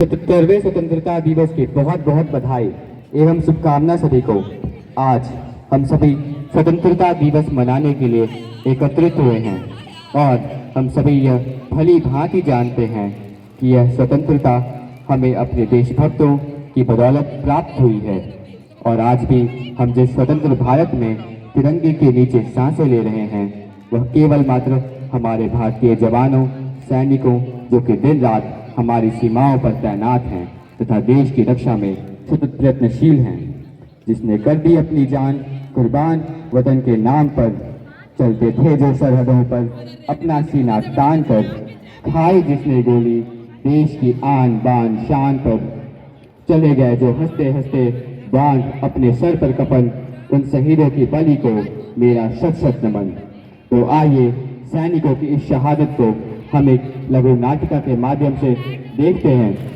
77वें स्वतंत्रता दिवस की बहुत बहुत बधाई एवं शुभकामना सभी को। आज हम सभी स्वतंत्रता दिवस मनाने के लिए एकत्रित हुए हैं और हम सभी यह भली भांति जानते हैं कि यह स्वतंत्रता हमें अपने देशभक्तों की बदौलत प्राप्त हुई है। और आज भी हम जिस स्वतंत्र भारत में तिरंगे के नीचे सांसें ले रहे हैं वह केवल मात्र हमारे भारतीय जवानों सैनिकों जो कि दिन रात हमारी सीमाओं पर तैनात हैं तथा देश की रक्षा में सतत प्रयत्नशील हैं, जिसने कर दी अपनी जान कुर्बान वतन के नाम पर। चलते थे जो सरहदों पर अपना सीना तान कर, खाई जिसने गोली देश की आन बान शान पर। चले गए जो हंसते हंसते बांध अपने सर पर कफन, उन शहीदों की बलि को मेरा शत शत नमन। तो आइए सैनिकों की इस शहादत को हम एक लघु नाटिका के माध्यम से देखते हैं।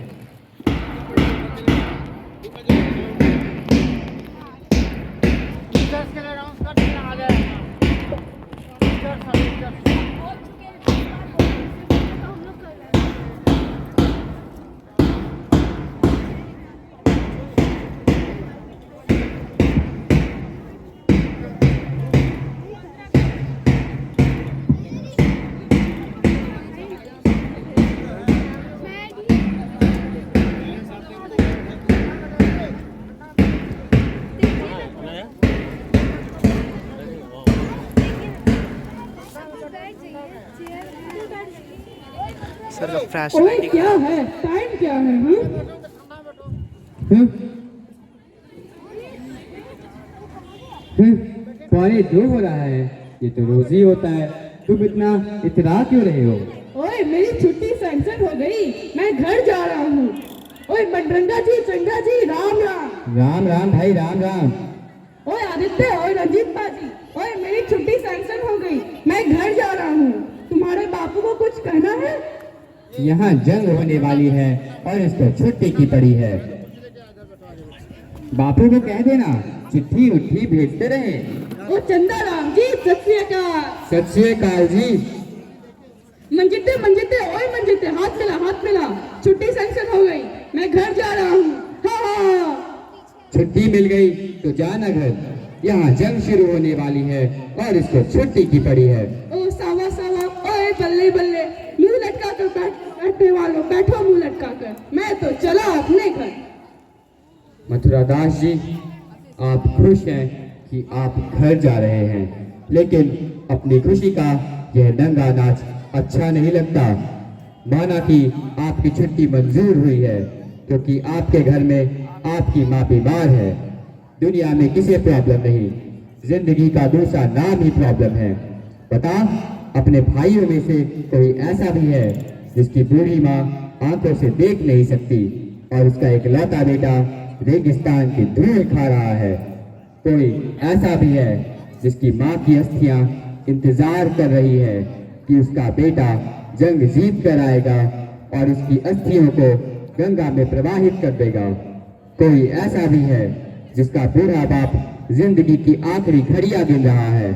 सर का फ्लैश ओए क्या है, टाइम क्या है? पौने 2 हो रहा है, ये तो रोज ही होता है। तुम इतना इतरा क्यों रहे हो? ओए मेरी छुट्टी सैंक्शन हो गई, मैं घर जा रहा हूँ। ओए बजरंगा जी, चंगा जी, राम राम। राम राम भाई, राम राम। ओए आदित्य, ओए रंजीत बाजी, ओए मेरी छुट्टी सैंक्शन हो गई, मैं घर जा रहा हूँ। तुम्हारे बापू को कुछ कहना है? यहाँ जंग होने वाली है और इसको छुट्टी की पड़ी है। बापू को कह देना चिट्ठी उट्ठी भेजते रहे। ओ चंदा राम जी, सत श्री अकाल। सत श्री अकाल जी। मंजिते मंजिते, ओए मंजिते, हाथ मिला हाथ मिला। छुट्टी सैंक्शन हो गई, मैं घर जा रहा हूँ। हाँ। छुट्टी मिल गई तो जाना घर, यहाँ जंग शुरू होने वाली है और इसको छुट्टी की पड़ी है। ओ सावा सावा, ओए बल्ले बल्ले, मुंह लटका कर बैठने वालों बैठो मुंह लटका कर, मैं तो चला अपने घर। मथुरा दास जी, आप खुश हैं कि आप घर जा रहे हैं, लेकिन अपनी खुशी का यह नंगा नाच अच्छा नहीं लगता। माना कि आपकी छुट्टी मंजूर हुई है क्योंकि आपके घर में आपकी माँ बीमार है। दुनिया में किसी प्रॉब्लम नहीं, जिंदगी का दूसरा नाम ही प्रॉब्लम है। बता, अपने भाइयों में से कोई ऐसा भी है जिसकी बूढ़ी माँ आंखों से देख नहीं सकती और उसका इकलौता बेटा रेगिस्तान की धूल खा रहा है? कोई ऐसा भी है जिसकी माँ की अस्थियां इंतजार कर रही है कि उसका बेटा जंग जीत कर आएगा और उसकी अस्थियों को गंगा में प्रवाहित कर देगा? कोई ऐसा भी है जिसका बूढ़ा बाप जिंदगी की आखिरी घड़ियां गिन रहा है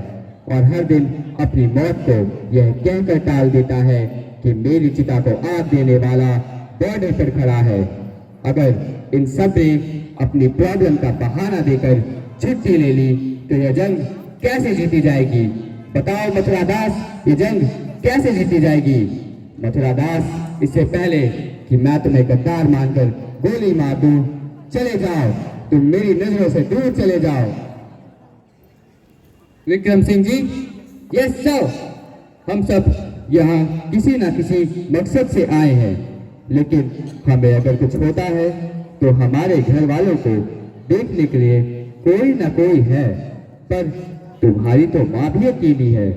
और हर दिन अपनी मौत को यह कहकर टाल देता है कि मेरी चिता को आग देने वाला बॉर्डर पर खड़ा है? अगर इन सब ने अपनी प्रॉब्लम का बहाना देकर छुट्टी ले ली तो यह जंग कैसे जीती जाएगी? बताओ मथुरा दास, ये जंग कैसे जीती जाएगी? मथुरा दास, इससे पहले कि मैं तुम्हें गद्दार मानकर गोली मार दूं, चले जाओ, तुम मेरी नजरों से दूर चले जाओ। विक्रम सिंह जी, यस सर, हम सब यहाँ किसी न किसी मकसद से आए हैं, लेकिन हमें अगर कुछ होता है तो हमारे घर वालों को देखने के लिए कोई न कोई है। पर तुम्हारी तो माँ भी अकेली है,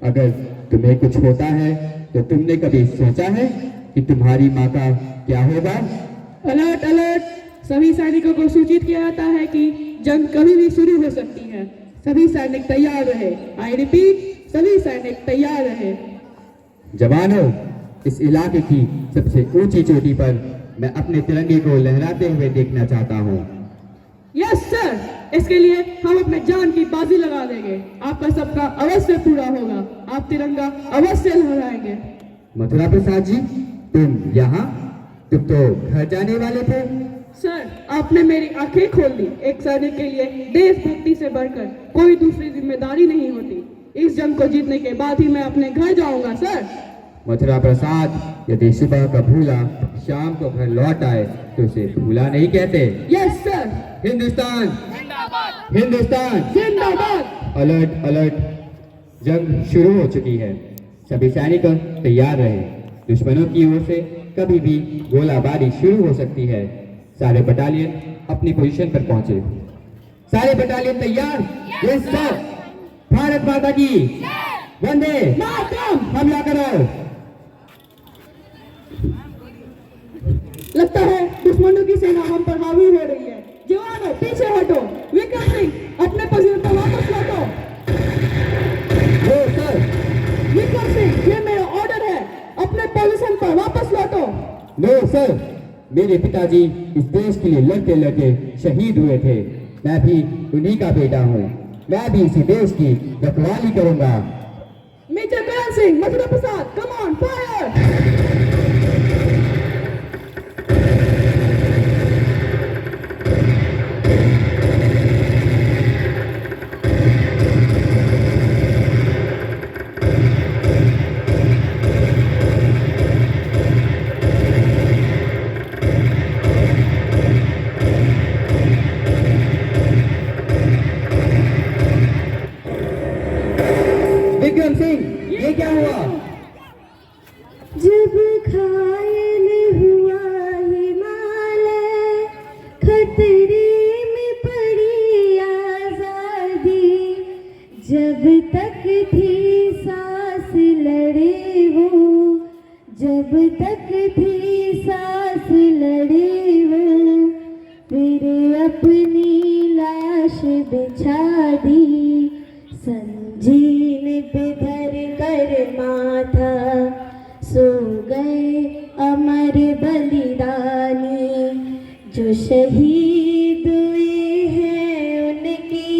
अगर तुम्हें कुछ होता है तो तुमने कभी सोचा है कि तुम्हारी माँ का क्या होगा? अलर्ट अलर्ट, सभी सैनिकों को सूचित किया जाता है कि जंग कभी भी शुरू हो सकती है। सभी सैनिक तैयार रहे। आई रिपीट, सभी सैनिक तैयार रहे। जवानों, इस इलाके की सबसे ऊंची चोटी पर मैं अपने तिरंगे को लहराते हुए देखना चाहता हूँ। यस सर, इसके लिए हम अपने जान की बाजी लगा देंगे। आपका सबका अवश्य पूरा होगा, आप तिरंगा अवश्य लहराएंगे। मथुरा प्रसाद जी, तुम यहाँ? तुम तो घर जाने वाले थे। सर, आपने मेरी आंखें खोल दी। एक सैनिक के लिए देशभक्ति से बढ़कर कोई दूसरी जिम्मेदारी नहीं होती। इस जंग को जीतने के बाद ही मैं अपने घर जाऊंगा सर। मथुरा प्रसाद, यदि सुबह का भूला शाम को घर लौट आए तो उसे भूला नहीं कहते। Yes sir. हिंदुस्तान हिंदुस्तान जिंदाबाद। अलर्ट अलर्ट, जंग शुरू हो चुकी है। सभी सैनिक तैयार रहे। दुश्मनों की ओर से कभी भी गोलाबारी शुरू हो सकती है। सारे बटालियन अपनी पोजीशन पर पहुंचे। सारे बटालियन तैयार? Yes sir. भारत माता की वंदे मातरम। हमला करो। लगता है दुश्मनों की सेना हम पर हावी हो रही है। जवानों पीछे हटो। विक्रम सिंह अपने पोजीशन पर वापस लौटो। ओ सर। विक्रम सिंह, ये मेरा ऑर्डर है, अपने पोजीशन पर वापस लौटो। नो सर, मेरे पिताजी इस देश के लिए लड़ते लड़ते शहीद हुए थे। मैं भी उन्हीं का बेटा हूँ। मैं भी इसी देश की रखवाली करूंगा। Major Karan Singh, Mathura Prasad, come on fire. Vikram Singh, ये क्या हुआ? जब घायल हुआ हिमालय, खतरे में पड़ी आजादी। जब तक थी सांस लड़े वो, जब तक थी सांस लड़े वो, फिर अपनी लाश बिछा दी। संजीन पे धर कर माथा, सो गए अमर बलिदानी। जो शहीद हुए हैं उनकी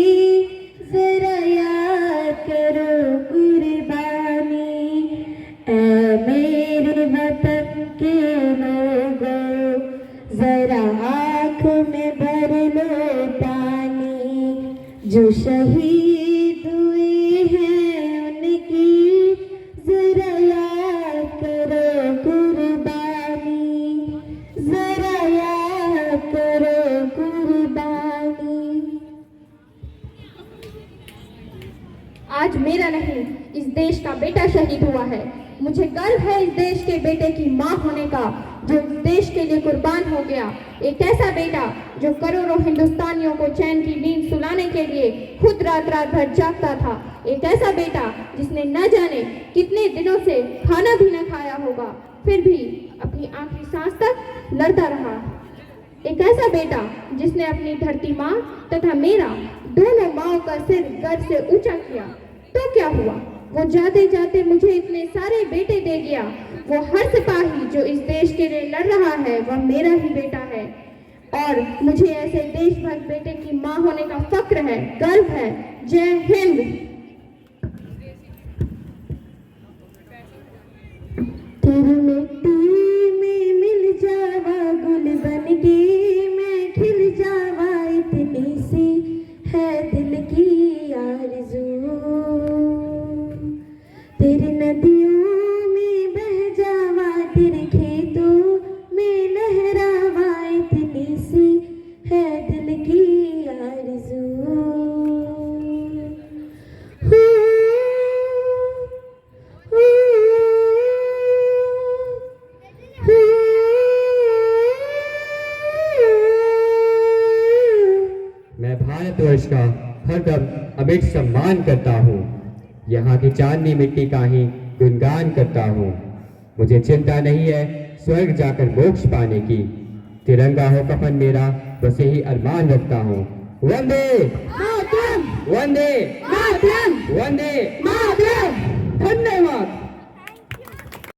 जरा याद करो कुर्बानी। ऐ मेरे वतन के लोगों, जरा आँख में भर लो पानी। जो शहीद हुए हैं उनकी जरा याद करो कुर्बानी, जरा याद करो कुर्बानी। आज मेरा नहीं, इस देश का बेटा शहीद हुआ है। मुझे गर्व है इस देश के बेटे की मां होने का, जो इस देश के लिए कुर्बान हो गया। एक ऐसा बेटा जो करोड़ों हिंदुस्तानियों को चैन की नींद सुलाने के लिए खुद रात रात भर जागता था। एक ऐसा बेटा जिसने न जाने कितने दिनों से खाना भी न खाया होगा, फिर भी अपनी आखिरी सांस तक लड़ता रहा। एक ऐसा बेटा जिसने अपनी धरती माँ तथा मेरा दोनों माँओं का सिर गर्व से ऊंचा किया। तो क्या हुआ, वो जाते जाते मुझे इतने सारे बेटे दे गया। वो हर सिपाही जो इस देश के लिए लड़ रहा है वह मेरा ही बेटा है, और मुझे ऐसे देशभक्त बेटे की माँ होने का फक्र है, गर्व है। जय हिंद। तेरी मिट्टी में मिल जावा गुल बनके, मैं खिल जावा, इतनी सी है दिल की आरज़ू। तेरी नदियों में बह जावा, तेरे खेतों में लहरावा, इतनी सी है दिल की आरज़ू। मैं भारतवर्ष का हरदम अमिट सम्मान करता हूँ। यहाँ की चांदनी मिट्टी का ही गुणगान करता हूँ। मुझे चिंता नहीं है स्वर्ग जाकर मोक्ष पाने की। तिरंगा हो कफन मेरा, बस यही अरमान रखता हूँ। वंदे मातरम। वंदे मातरम। वंदे मातरम।